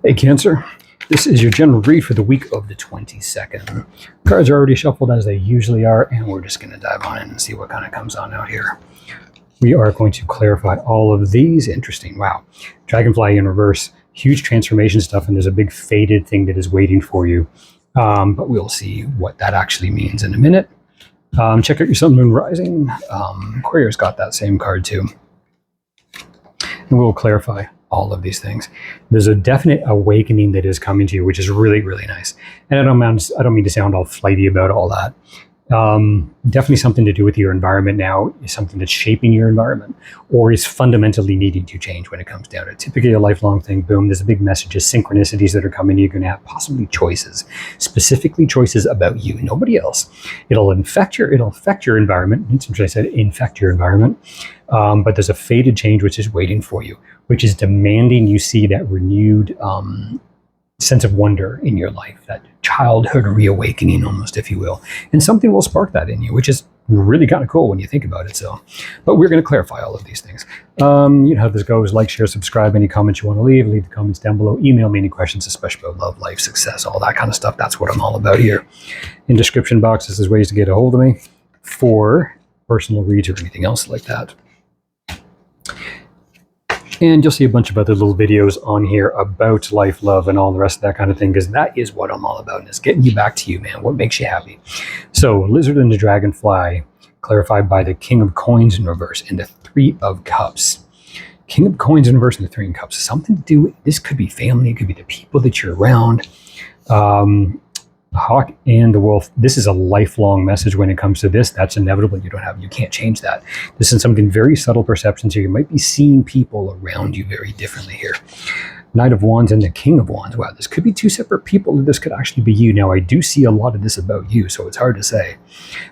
Hey Cancer, this is your general read for the week of the 22nd. Cards are already shuffled as they usually are, and we're just going to dive on in and see what kind of comes on out here. We are going to clarify all of these. Interesting. Wow. Dragonfly in reverse, huge transformation stuff, and there's a big faded thing that is waiting for you. But we'll see what that actually means in a minute. Check out your Sun, Moon, Rising. Aquarius got that same card too. And we'll clarify all of these things. There's a definite awakening that is coming to you, which is really, really nice. And I don't mean to sound all flighty about all that. Definitely something to do with your environment now, is something that's shaping your environment or is fundamentally needing to change when it comes down to it. Typically a lifelong thing. Boom, there's a big message of synchronicities that are coming. You're going to have possibly choices, specifically choices about you, nobody else. It'll affect your environment. That's what I said, infect your environment. But there's a faded change which is waiting for you, which is demanding you see that renewed sense of wonder in your life, that childhood reawakening almost, if you will. And something will spark that in you, which is really kind of cool when you think about it. So, but we're going to clarify all of these things. You know how this goes. Like, share, subscribe. Any comments you want to leave the comments down below. Email me any questions, especially about love, life, success, all that kind of stuff. That's what I'm all about here. In description boxes is ways to get a hold of me for personal reads or anything else like that. And you'll see a bunch of other little videos on here about life, love, and all the rest of that kind of thing, because that is what I'm all about, and it's getting you back to you, man. What makes you happy? So, Lizard and the Dragonfly, clarified by the King of Coins in reverse and the Three of Cups. King of Coins in reverse and the Three of Cups. Something to do with, this could be family, it could be the people that you're around. The Hawk and the Wolf. This is a lifelong message when it comes to this. That's inevitable. You can't change that. This is something very subtle perceptions here. You might be seeing people around you very differently here. Knight of Wands and the King of Wands. Wow, this could be two separate people. This could actually be you. Now, I do see a lot of this about you, so it's hard to say.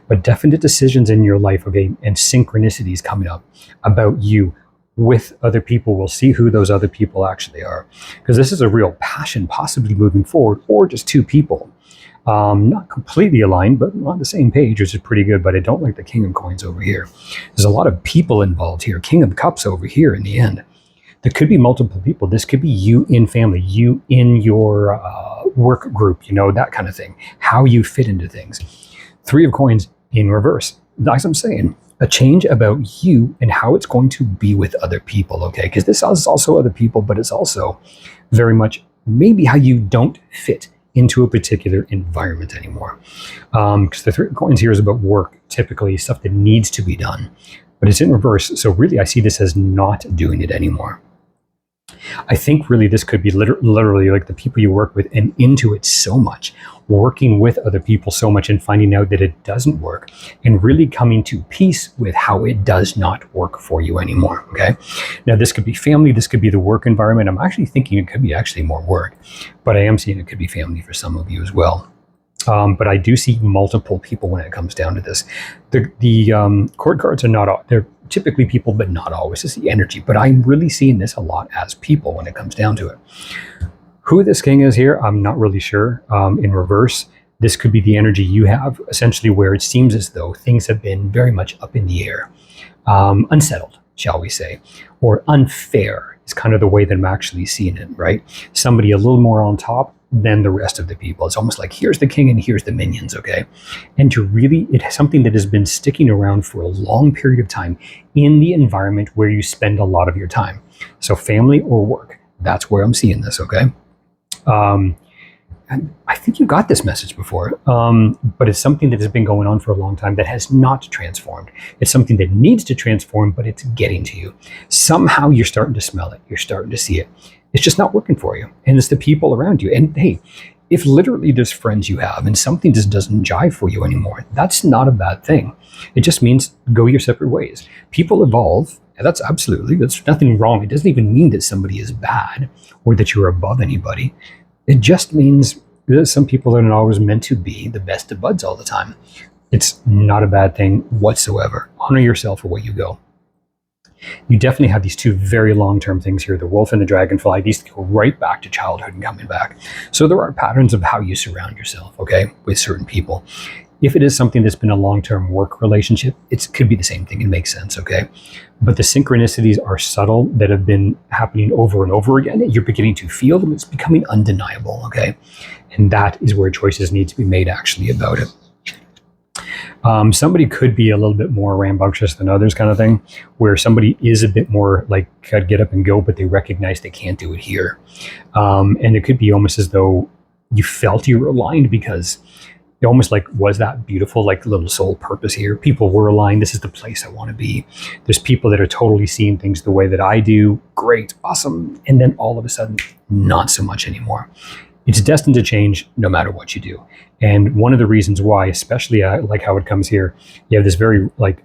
But definite decisions in your life, okay, and synchronicities coming up about you with other people. We'll see who those other people actually are. Because this is a real passion possibly moving forward, or just two people. Not completely aligned, but on the same page, which is pretty good. But I don't like the King of Coins over here. There's a lot of people involved here. King of Cups over here in the end. There could be multiple people. This could be you in family, you in your work group, you know, that kind of thing. How you fit into things. Three of Coins in reverse. As I'm saying, a change about you and how it's going to be with other people, okay? Because this is also other people, but it's also very much maybe how you don't fit into a particular environment anymore. Because the Three of Coins here is about work, typically stuff that needs to be done, but it's in reverse. So really I see this as not doing it anymore. I think really this could be literally like the people you work with and into it so much, working with other people so much and finding out that it doesn't work and really coming to peace with how it does not work for you anymore, okay? Now, this could be family, this could be the work environment. I'm actually thinking it could be actually more work, but I am seeing it could be family for some of you as well. But I do see multiple people when it comes down to this. The court cards are not, they're typically people, but not always. It's the energy. But I'm really seeing this a lot as people when it comes down to it. Who this king is here, I'm not really sure. In reverse, this could be the energy you have, essentially where it seems as though things have been very much up in the air, unsettled, shall we say, or unfair is kind of the way that I'm actually seeing it, right? Somebody a little more on top than the rest of the people. It's almost like here's the king and here's the minions, okay? And to really, it's something that has been sticking around for a long period of time in the environment where you spend a lot of your time. So family or work, that's where I'm seeing this, okay? And I think you got this message before, but it's something that has been going on for a long time that has not transformed. It's something that needs to transform, but it's getting to you. Somehow you're starting to smell it. You're starting to see it. It's just not working for you. And it's the people around you. And hey, if literally there's friends you have and something just doesn't jive for you anymore, that's not a bad thing. It just means go your separate ways. People evolve. And that's nothing wrong. It doesn't even mean that somebody is bad or that you're above anybody. It just means that some people are not always meant to be the best of buds all the time. It's not a bad thing whatsoever. Honor yourself for where you go. You definitely have these two very long-term things here, the wolf and the dragonfly. These go right back to childhood and coming back. So there are patterns of how you surround yourself, okay, with certain people. If it is something that's been a long-term work relationship, it could be the same thing. It makes sense, okay? But the synchronicities are subtle that have been happening over and over again. You're beginning to feel them. It's becoming undeniable, okay? And that is where choices need to be made actually about it. Somebody could be a little bit more rambunctious than others, kind of thing, where somebody is a bit more like get up and go, but they recognize they can't do it here. And it could be almost as though you felt you were aligned because it almost like was that beautiful like little soul purpose here. People were aligned. This is the place I want to be. There's people that are totally seeing things the way that I do. Great, awesome. And then all of a sudden, not so much anymore. It's destined to change no matter what you do. And one of the reasons why, especially like how it comes here, you have this very like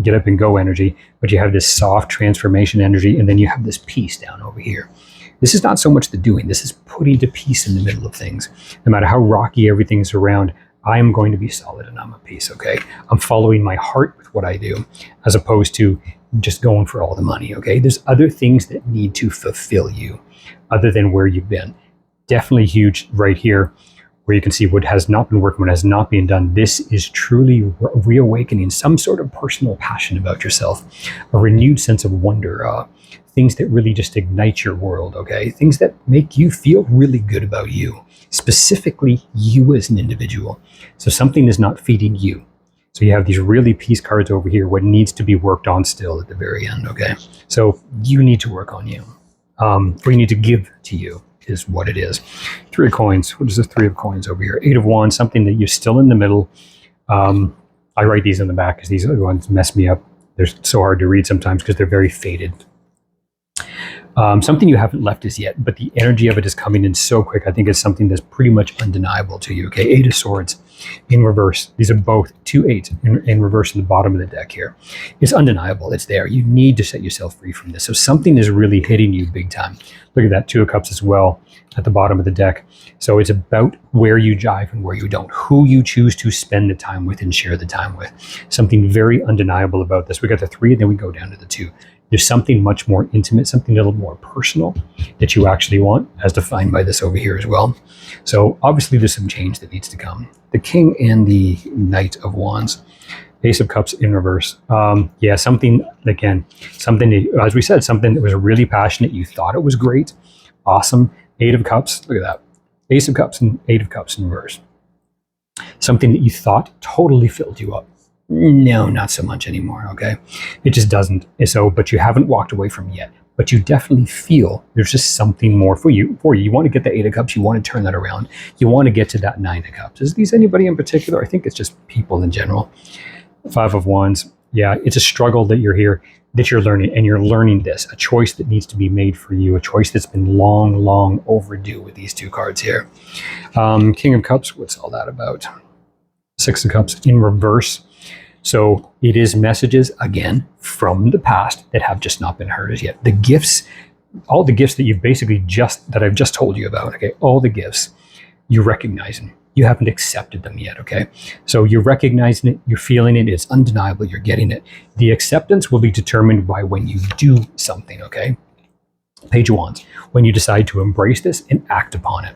get up and go energy, but you have this soft transformation energy, and then you have this peace down over here. This is not so much the doing. This is putting to peace in the middle of things. No matter how rocky everything is around, I am going to be solid and I'm at peace, okay? I'm following my heart with what I do, as opposed to just going for all the money, okay? There's other things that need to fulfill you other than where you've been. Definitely huge right here, where you can see what has not been working, what has not been done. This is truly reawakening some sort of personal passion about yourself, a renewed sense of wonder, things that really just ignite your world, okay? Things that make you feel really good about you, specifically you as an individual. So something is not feeding you. So you have these really peace cards over here, what needs to be worked on still at the very end, okay? So you need to work on you, or you need to give to you is what it is. 3 of coins. What is the 3 of coins over here? 8 of wands, something that you're still in the middle. I write these in the back because these other ones mess me up. They're so hard to read sometimes because they're very faded. Something you haven't left as yet, but the energy of it is coming in so quick. I think it's something that's pretty much undeniable to you. Okay, 8 of swords in reverse. These are both 2 8s in reverse in the bottom of the deck here. It's undeniable. It's there. You need to set yourself free from this. So something is really hitting you big time. Look at that 2 of cups as well at the bottom of the deck. So it's about where you jive and where you don't, who you choose to spend the time with and share the time with. Something very undeniable about this. We got the 3, and then we go down to the 2. There's something much more intimate, something a little more personal that you actually want, as defined by this over here as well. So obviously there's some change that needs to come. The King and the Knight of Wands. Ace of Cups in reverse. Yeah, something, again, something, that, as we said, something that was really passionate. You thought it was great. Awesome. 8 of Cups. Look at that. Ace of Cups and 8 of Cups in reverse. Something that you thought totally filled you up. No, not so much anymore, okay? It just doesn't. So, but you haven't walked away from it yet. But you definitely feel there's just something more for you. You want to get the 8 of Cups. You want to turn that around. You want to get to that 9 of Cups. Is these anybody in particular? I think it's just people in general. 5 of Wands. Yeah, it's a struggle that you're here, that you're learning, and you're learning this, a choice that needs to be made for you, a choice that's been long, long overdue with these 2 cards here. King of Cups, what's all that about? 6 of Cups in reverse. So it is messages, again, from the past that have just not been heard as yet. The gifts, all the gifts that you've basically that I've just told you about, okay, all the gifts, you're recognizing. You haven't accepted them yet, okay? So you're recognizing it, you're feeling it, it's undeniable, you're getting it. The acceptance will be determined by when you do something, okay? Page of Wands, when you decide to embrace this and act upon it.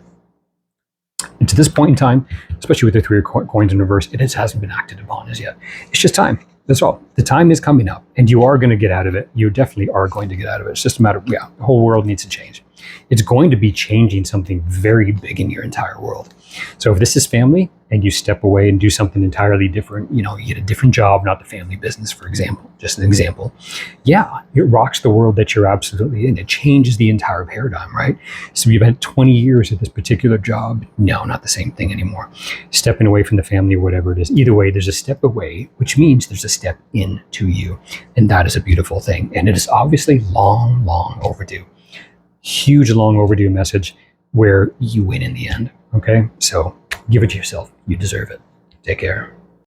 And to this point in time, especially with the 3 of coins in reverse, it hasn't been acted upon as yet. It's just time. That's all. The time is coming up, and you are going to get out of it. You definitely are going to get out of it. It's just a matter of, the whole world needs to change. It's going to be changing something very big in your entire world. So if this is family and you step away and do something entirely different, you get a different job, not the family business, for example, just an example. Yeah, it rocks the world that you're absolutely in. It changes the entire paradigm, right? So you've had 20 years at this particular job. No, not the same thing anymore. Stepping away from the family, whatever it is. Either way, there's a step away, which means there's a step into you. And that is a beautiful thing. And it is obviously long, long overdue. Huge, long overdue message where you win in the end. Okay, so give it to yourself. You deserve it. Take care.